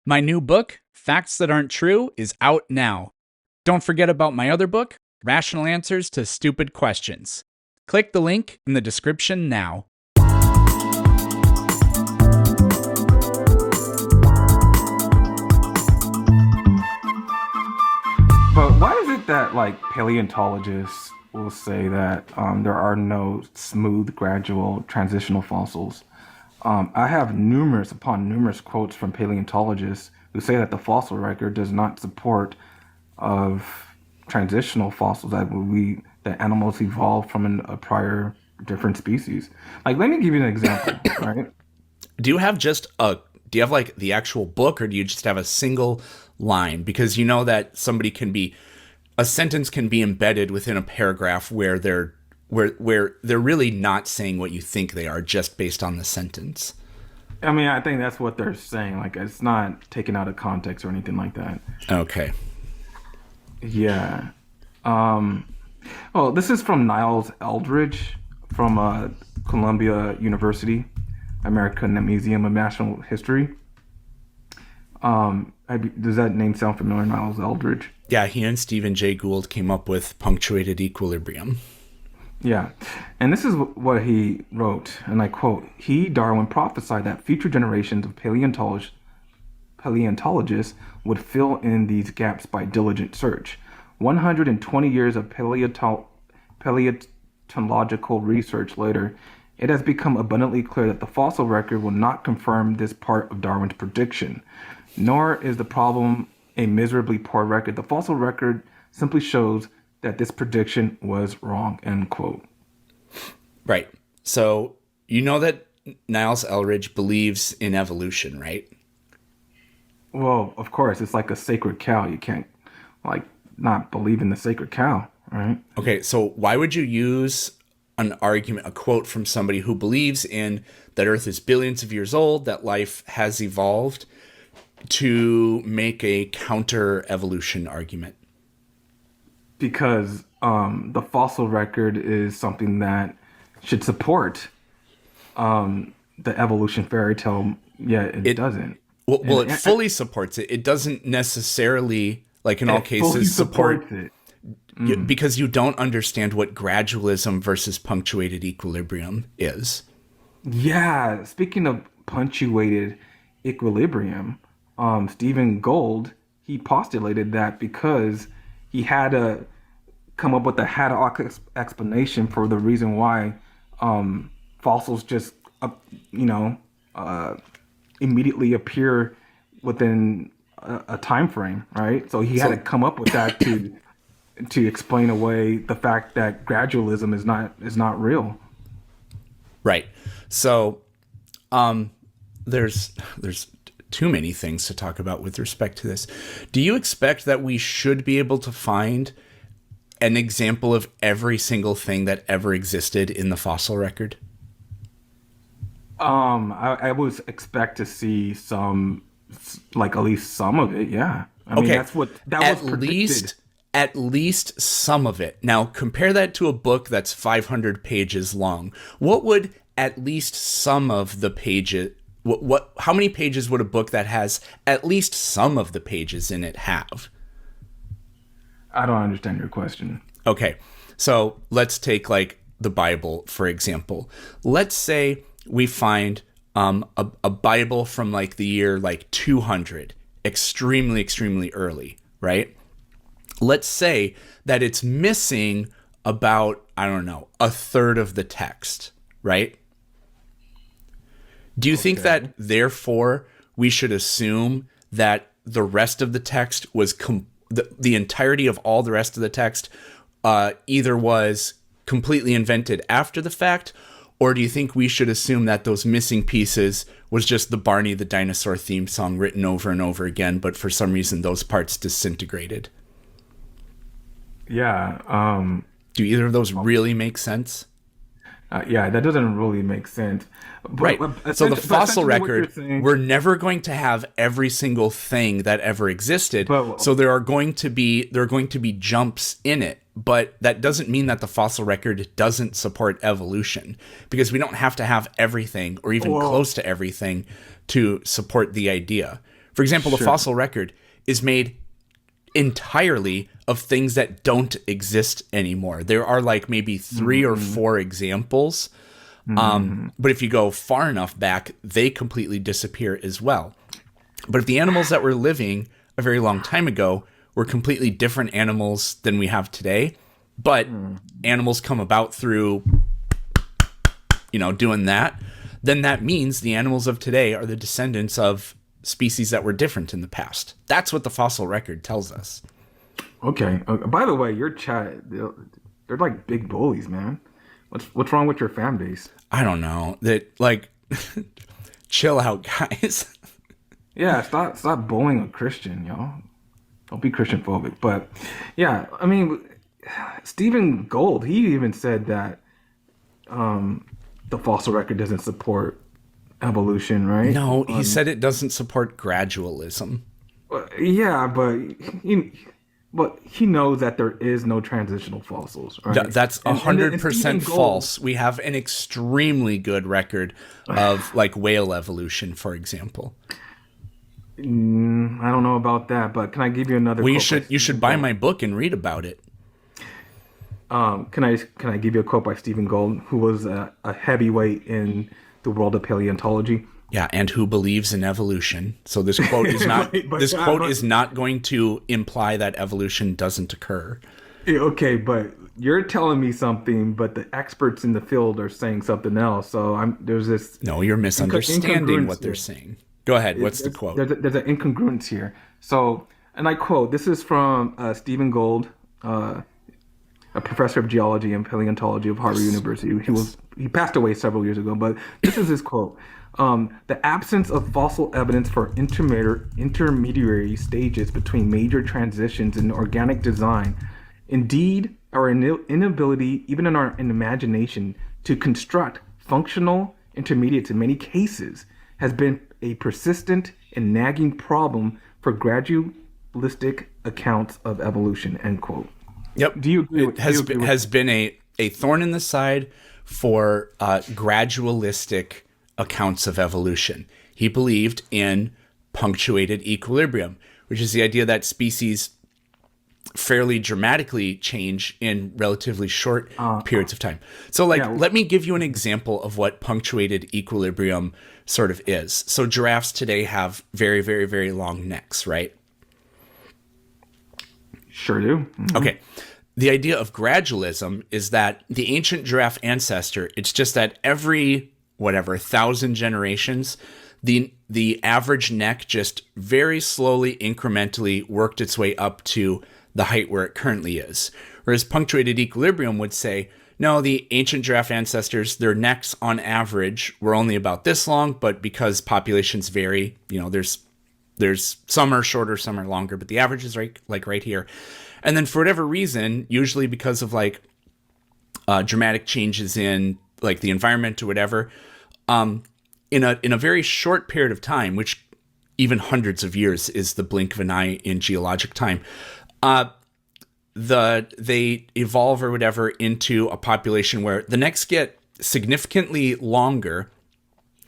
My new book, Facts That Aren't True, is out now. Don't forget about my other book, Rational Answers to Stupid Questions. Click the link in the description now. But why is it that paleontologists will say that there are no smooth, gradual, transitional fossils? I have numerous upon numerous quotes from paleontologists who say that the fossil record does not support of transitional fossils that animals evolved from a prior different species. Like, let me give you an example, right? Do you have like the actual book, or do you just have a single line? Because you know that a sentence can be embedded within a paragraph where they're really not saying what you think they are just based on the sentence. I mean, I think that's what they're saying. Like, it's not taken out of context or anything like that. Okay. Yeah. Oh, this is from Niles Eldridge from Columbia University, American Museum of Natural History. Does that name sound familiar, Niles Eldridge? Yeah, he and Stephen Jay Gould came up with punctuated equilibrium. Yeah, and this is what he wrote, and I quote, "He, Darwin, prophesied that future generations of paleontologists would fill in these gaps by diligent search. 120 years of paleontological research later, it has become abundantly clear that the fossil record will not confirm this part of Darwin's prediction. Nor is the problem a miserably poor record. The fossil record simply shows that this prediction was wrong," end quote. Right. So you know that Niles Eldridge believes in evolution, right? Well, of course, it's like a sacred cow. You can't not believe in the sacred cow, right? Okay, so why would you use a quote from somebody who believes in that Earth is billions of years old, that life has evolved, to make a counter evolution argument? Because the fossil record is something that should support the evolution fairy tale. Yet it doesn't. Well, it fully supports it. It doesn't necessarily, like in all cases, support it. Because you don't understand what gradualism versus punctuated equilibrium is. Yeah, speaking of punctuated equilibrium, Stephen Gould, he postulated that because he had to come up with a haddock explanation for the reason why fossils just, immediately appear within a time frame, right? So he had to come up with that to explain away the fact that gradualism is not real. Right. So there's too many things to talk about with respect to this. Do you expect that we should be able to find an example of every single thing that ever existed in the fossil record? I would expect to see some, at least some of it. Yeah. I mean, that's what was predicted. At least some of it. Now, compare that to a book that's 500 pages long. What would at least some of the pages... How many pages would a book that has at least some of the pages in it have? I don't understand your question. Okay, so let's take the Bible, for example. Let's say we find a Bible from the year 200, extremely, extremely early, right? Let's say that it's missing about, I don't know, a third of the text, right? Do you think that, therefore, we should assume that the rest of the text was the entirety of all the rest of the text either was completely invented after the fact, or do you think we should assume that those missing pieces was just the Barney the Dinosaur theme song written over and over again, but for some reason those parts disintegrated? Yeah. Do either of those really make sense? Yeah, that doesn't really make sense. Right. So the fossil record, we're never going to have every single thing that ever existed. So there are going to be jumps in it, but that doesn't mean that the fossil record doesn't support evolution, because we don't have to have everything or even close to everything to support the idea. For example, the Sure. fossil record is made entirely of things that don't exist anymore. There are like maybe 3 or 4 examples. But if you go far enough back, they completely disappear as well. But if the animals that were living a very long time ago were completely different animals than we have today, but animals come about through, doing that, then that means the animals of today are the descendants of species that were different in the past. That's what the fossil record tells us. Okay. By the way, your chat, they're like big bullies, man. What's wrong with your fan base? I don't know. That, like, chill out, guys. Yeah, stop bullying a Christian, y'all. Don't be Christian phobic. But yeah, I mean, Stephen Gold, he even said that the fossil record doesn't support evolution, right? No, he said it doesn't support gradualism. Yeah, but he knows that there is no transitional fossils, right? That's And 100% Stephen Gold- false. We have an extremely good record of like whale evolution, for example. I don't know about that, but can I give you another? Well, quote you should buy my book and read about it. Can I give you a quote by Stephen Gold, who was a heavyweight in the world of paleontology? Yeah, and who believes in evolution. So this quote is not is not going to imply that evolution doesn't occur. Yeah, okay, but you're telling me something, but the experts in the field are saying something else. So there's this. No, you're misunderstanding what they're saying. Go ahead. What's the quote? There's an incongruence here. So, and I quote, this is from Stephen Gold, a professor of geology and paleontology of Harvard University. He passed away several years ago, but this is his quote. The absence of fossil evidence for intermediary stages between major transitions in organic design, indeed our inability, even in our imagination, to construct functional intermediates in many cases, has been a persistent and nagging problem for gradualistic accounts of evolution, end quote. Yep. Do you agree? It has been a thorn in the side for gradualistic accounts of evolution. He believed in punctuated equilibrium, which is the idea that species fairly dramatically change in relatively short periods of time. So let me give you an example of what punctuated equilibrium sort of is. So giraffes today have very, very, very long necks, right? Sure do. Mm-hmm. Okay. The idea of gradualism is that the ancient giraffe ancestor, it's just that every, 1,000 generations, the average neck just very slowly, incrementally worked its way up to the height where it currently is. Whereas punctuated equilibrium would say, no, the ancient giraffe ancestors, their necks on average were only about this long, but because populations vary, there's some are shorter, some are longer, but the average is right here. And then for whatever reason, usually because of dramatic changes in like the environment or whatever, in a very short period of time, which even hundreds of years is the blink of an eye in geologic time, they evolve or whatever into a population where the necks get significantly longer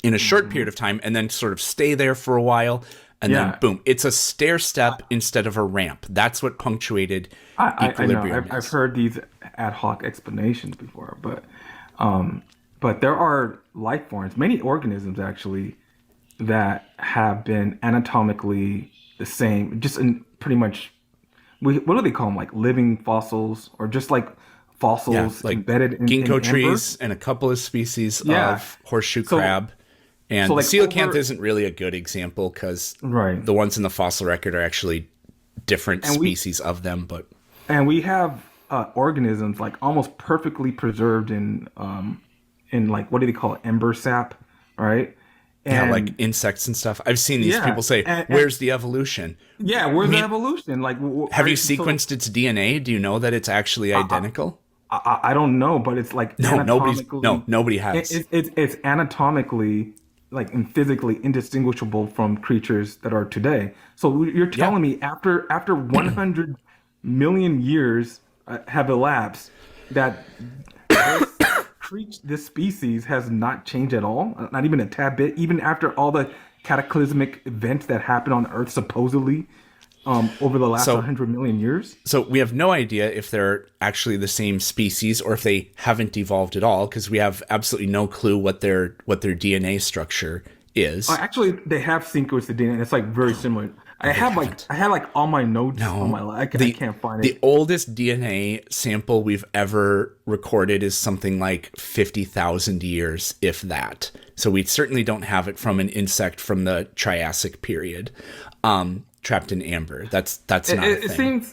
in a short period of time and then sort of stay there for a while. And then boom, it's a stair step instead of a ramp. That's what punctuated equilibrium is. I've heard these ad hoc explanations before, but there are life forms, many organisms actually, that have been anatomically the same, just in pretty much, what do they call them? Like living fossils, or just like fossils like embedded in ginkgo amber? trees and a couple of species of horseshoe crab. And so the coelacanth isn't really a good example because the ones in the fossil record are actually different species of them. And we have organisms like almost perfectly preserved in like, what do they call it? Ember sap, right? And, like insects and stuff. I've seen these people say, where's the evolution? Yeah, where's the evolution? Like, have you sequenced its DNA? Do you know that it's actually identical? I don't know, but it's like nobody has. It's anatomically, like, and physically indistinguishable from creatures that are today. So you're telling me after 100 million years have elapsed, that this species has not changed at all, not even a tad bit, even after all the cataclysmic event that happened on Earth supposedly over the last 100 million years. So we have no idea if they're actually the same species or if they haven't evolved at all, because we have absolutely no clue what their DNA structure is. Actually, they have sequenced the DNA. It's like very similar. I had like all my notes on my. I can't find it. The oldest DNA sample we've ever recorded is something like 50,000 years, if that. So we certainly don't have it from an insect from the Triassic period, trapped in amber. That's not a thing.